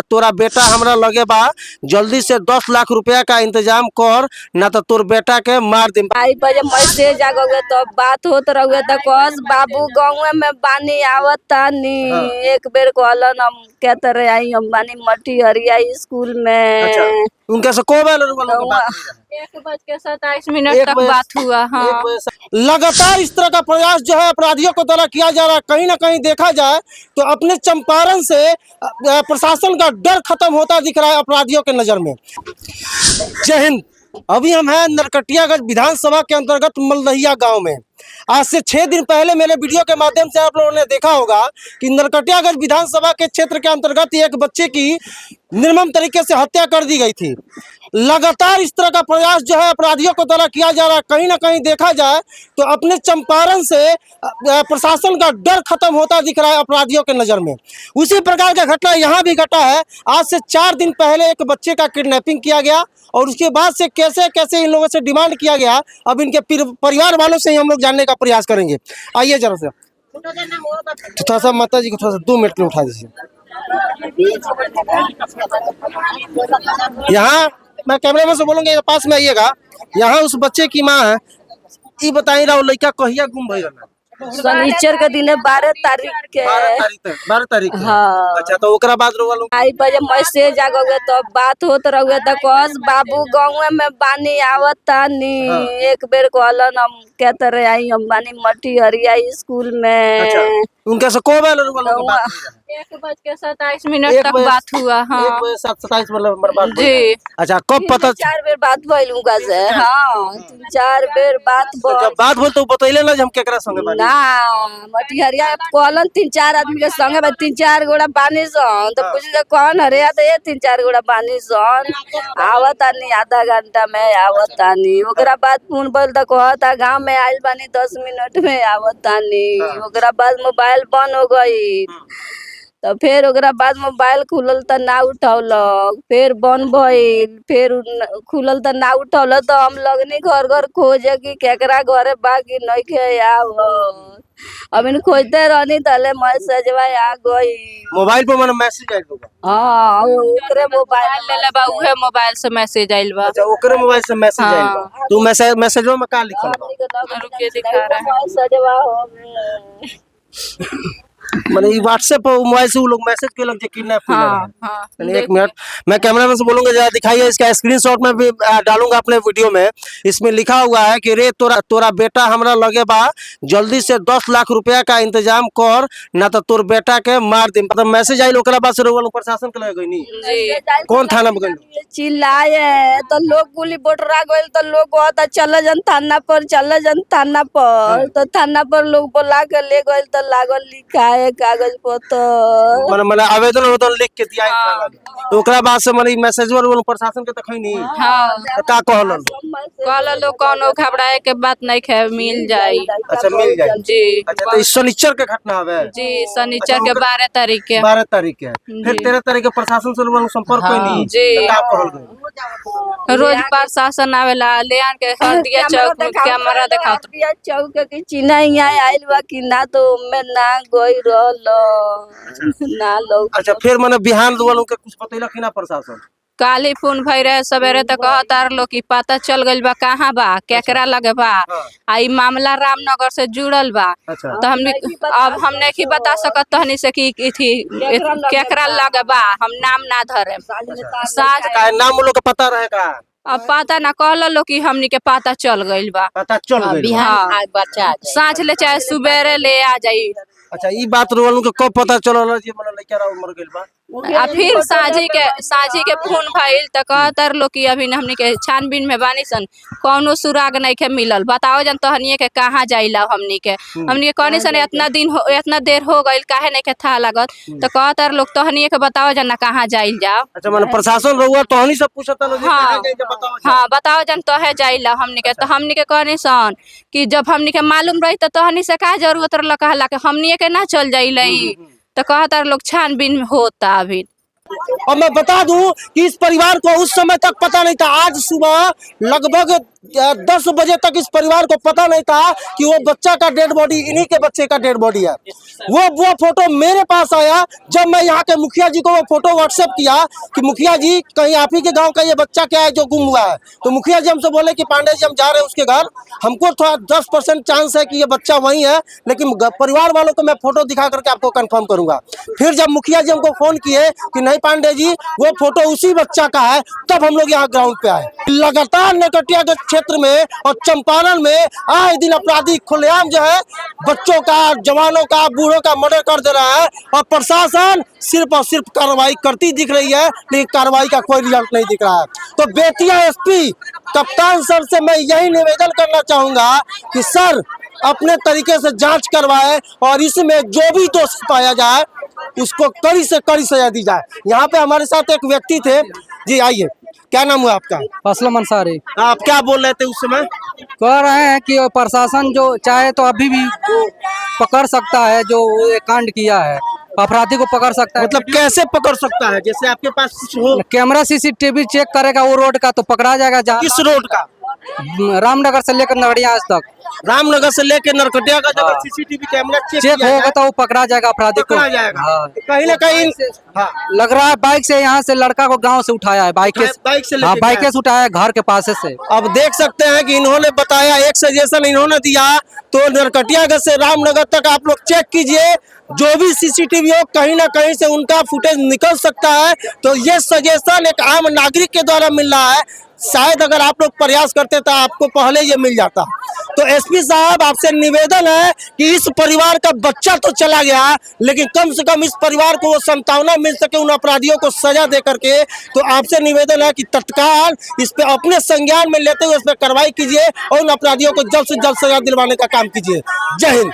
तोरा बेटा हमरा लगे बा, जल्दी से 10 लाख रुपया का इंतजाम कर, ना तो तोर बेटा के मार दे। आई बजे मैसेज आ गए तो बात होत रहुए तो कस बाबू गाँव में पानी आवत तानी। एक बेर कहलन हम क्या तरह आई हम बानी मटी हरिया स्कूल में। उनके से को बार 1:27 तक बात हुआ। हाँ, लगातार इस तरह का प्रयास जो है अपराधियों को द्वारा किया जा रहा है। कहीं ना कहीं देखा जाए तो अपने चंपारण से प्रशासन का डर खत्म होता दिख रहा है अपराधियों के नजर में। जय हिंद। अभी हम हैं नरकटियागंज विधानसभा के अंतर्गत मलदहिया गांव में। आज से 6 दिन पहले मेरे वीडियो के माध्यम से आप लोगों ने देखा होगा कि नरकटियागंज विधानसभा के क्षेत्र के अंतर्गत एक बच्चे की निर्मम तरीके से हत्या कर दी गई थी। लगातार इस तरह का प्रयास जो है अपराधियों को द्वारा किया जा रहा है। कहीं ना कहीं देखा जाए तो अपने चंपारण से प्रशासन का डर खत्म होता दिख रहा है अपराधियों के नज़र में। उसी प्रकार का घटना यहाँ भी घटा है। आज से 4 दिन पहले एक बच्चे का किडनैपिंग किया गया और उसके बाद से कैसे कैसे इन लोगों से डिमांड किया गया, अब इनके परिवार वालों से ही हम लोग जानने का प्रयास करेंगे। आइए जरा से थोड़ा सा माता जी को थोड़ा सा 2 मिनट में उठा दीजिए। यहाँ मैं कैमरामैन से बोलूंगा पास में आइएगा। यहाँ उस बच्चे की माँ है, ये बताई रहा लड़का कहिया गुम भइल रहला? शनिचर के दिन 12 तारीख के। 12 तारीख। हाँ, अच्छा, तो ओकरा बाद रोवल आई बजे मैसेज आ गए तो बात होत रहुए तो कस बाबू गाँव में पानी आवत तानी। एक बेर कहलन हम क्या तरह आई हम बानी मटी हरिया स्कूल में। उनके से को बार 1:27 तक बात हुआ। हाँ, 1:27 बात जी। अच्छा, कब पता 4 बेर बात भइल उनका से। हाँ, 4 बेर बात जब बात बोल तो बतैले ना हम केकरा संगे बानी ना मटी हरिया कहलन 3-4 आदमी के संगे 3-4 गोड़ा पानी सन तो पूछ कौन हरिया तो ये 3-4 गोड़ा पानी सन आवत आनी आधा घंटा में आवत आनी। ओकरा बाद फोन बोल तो कहता गाँव में आइल बानी 10 मिनट में आवत आनी। ओकरा बाद मोबाइल बंद हो गई तो फिर ओकरा बाद मोबाइल खुलल तो ना उठौलक, फिर बंद भइल, फिर खुलल तो ना उठौलक तो हम लगनी घर घर खोजे कि केकरा घरे बा कि नइखे आवत। अब इन खोजते रहनी तले मैसेजवा आ गई मोबाइल पे। मन मैसेज आइल होगा। हाँ, ओकरे मोबाइल ले बा, उहे मोबाइल से मैसेज आइल बा। अच्छा, ओकरे मोबाइल से मैसेज आइल बा। तू मैसेजवा में का लिखल बा? रुके दिखा रहा है मैसेजवा हो माने व्हाट्सएप पर मोबाइल से वो लोग मैसेज केलक जे किडनैप हुआ। हाँ, एक मिनट मैं कैमरामैन से बोलूंगा जरा दिखाइए। इसका स्क्रीनशॉट में भी डालूंगा अपने वीडियो में। इसमें लिखा हुआ है कि रे तोरा बेटा हमरा लगे बा, जल्दी से 10 लाख रुपया का इंतजाम कर, ना तो तोर बेटा के मार दे। मतलब मैसेज आइल ओकरा बाद से रोवल प्रशासन के लगे गई नी। कौन थाना में गई? चिल्लाए तो लोग गुली बोटरा गइल तो लोग कहता चल जन थाना पर, चल जन थाना पर। तो थाना पर लोग बोला के ले गइल तो लागल लिखाए कागज पत्र माने आवेदन लिख के दिया। तो ओकरा बाद से माने मैसेज वाला प्रशासन के तखई नहीं। हाँ, का कहलन? कहल लोग कोनो घबराए के बात नहीं है, मिल जाई। अच्छा, मिल जाए जी। अच्छा, तो इस शनिचर के घटना हवे जी, शनिचर के 12 तारीख के। 12 तारीख के। फिर 13 तारीख के प्रशासन से लोग संपर्क कोई नहीं जी। का कहल गई? रोज प्रशासन आवेला ले आन के हरदिया चौक में कैमरा दिखाओ हरदिया चौक के चिन्ह यहाँ आइल बा कि ना तो मैं ना गई ना लोग। अच्छा, फिर माने बिहान वालों के कुछ बतैलक कि ना प्रशासन? काली फोन भई रहे सवेरे तो कहता लोग कि पता चल गइल बा कहाँ बा केकरा लगे बा। आई मामला रामनगर से जुड़ल बा। तो हमने अब हमने की बता सकत तहनी से कि केकरा लगे बा, हम नाम ना धरे। साँझ का नाम लोग के पता रहेगा? अब पता ना कहल लो कि हमनी के पता चल गइल बा। पता चल गइल बिहान बच्चा साँझ ले चाहे सुबेरे ले आ जाई। अच्छा, ई बात रोवल के कब पता चलल जे मतलब लइका मर गइल बा? आ फिर साझी के फोन भइल त कहतर लोग कि अभी हमनी के छानबीन में बानी सन, कौनो सुराग नहीं के मिलल। बताओ जन तहनिए के कहाँ जाइला हमनी के कहनी सन इतना देर हो गइल काहे नहीं के था लागत। तो कहतर लोग तहनिए के बताओ जन कहाँ जाइल जाओ। अच्छा, माने प्रशासन रहुआ तहनी सब पूछता लोग हाँ, बताओ जन तहे जाइला हमनी के। तो हमनी के कहनी सन कि जब हमनी के मालूम रही तो तहनी से का जरूरत रहल कहला के हमनी के ना चल जाइला। तो कहता लोग छानबीन होता अभी। और मैं बता दूं कि इस परिवार को उस समय तक पता नहीं था। आज सुबह लगभग 10 बजे तक इस परिवार को पता नहीं था कि वो बच्चा का डेड बॉडी इन्हीं के बच्चे का डेड बॉडी है। वो फोटो मेरे पास आया जब मैं यहाँ के मुखिया जी को वो फोटो व्हाट्सएप किया कि मुखिया जी कहीं आप ही के गांव का ये बच्चा क्या है जो गुम हुआ है। तो मुखिया जी हमसे बोले कि पांडे जी हम जा रहे हैं उसके घर, हमको थोड़ा 10% चांस है कि ये बच्चा वही है, लेकिन परिवार वालों को मैं फोटो दिखा करके आपको कंफर्म करूंगा। फिर जब मुखिया जी हमको फोन किए कि नहीं पांडे जी वो फोटो उसी बच्चा का है, तब हम लोग यहाँ ग्राउंड पे आए। लगातार नरकटियागंज क्षेत्र में और चंपारण में आए दिन अपराधी खुलेआम जो है बच्चों का, जवानों का, बूढ़ों का मर्डर कर दे रहा है और प्रशासन सिर्फ और सिर्फ कार्रवाई करती दिख रही है, लेकिन कार्रवाई का कोई रिजल्ट नहीं दिख रहा है। तो बेतिया एसपी कप्तान सर से मैं यही निवेदन करना चाहूंगा कि सर अपने तरीके से जांच करवाए और इसमें जो भी दोषी पाया जाए उसको कड़ी से कड़ी सजा दी जाए। यहाँ पे हमारे साथ एक व्यक्ति थे जी, आइए, क्या नाम हुआ आपका? असलम अंसारी। आप क्या बोल रहे थे उस समय? कह रहे हैं कि प्रशासन जो चाहे तो अभी भी वो पकड़ सकता है, जो ये कांड किया है अपराधी को पकड़ सकता है। मतलब कैसे पकड़ सकता है? जैसे आपके पास हो कैमरा सीसीटीवी चेक करेगा वो रोड का तो पकड़ा जाएगा। जहाँ किस रोड का? रामनगर से लेकर नगड़िया आज तक, रामनगर से लेकर नरकटियागंज अगर सीसीटीवी कैमरा चेक होगा तो वो पकड़ा जाएगा अपराधी को। पकड़ा जाएगा। हाँ। कहीं ना कहीं हाँ, लग रहा है बाइक से, यहाँ से लड़का को गांव से उठाया है, बाइक से हाँ बाइक से उठाया है घर के पास से। अब देख सकते हैं कि इन्होंने बताया, एक सजेशन इन्होंने दिया, तो नरकटियागंज से रामनगर तक आप लोग चेक कीजिए, जो भी सीसीटीवी हो कहीं ना कहीं से उनका फुटेज निकल सकता है। तो ये सजेशन एक आम नागरिक के द्वारा मिल रहा है, शायद अगर आप लोग प्रयास करते तो आपको पहले ये मिल जाता। तो एसपी साहब आपसे निवेदन है कि इस परिवार का बच्चा तो चला गया, लेकिन कम से कम इस परिवार को वो सांत्वना मिल सके उन अपराधियों को सजा दे करके। तो आपसे निवेदन है कि तत्काल इस पे अपने संज्ञान में लेते हुए इस पे कार्रवाई कीजिए और उन अपराधियों को जल्द से जल्द सजा दिलवाने का काम कीजिए। जय हिंद।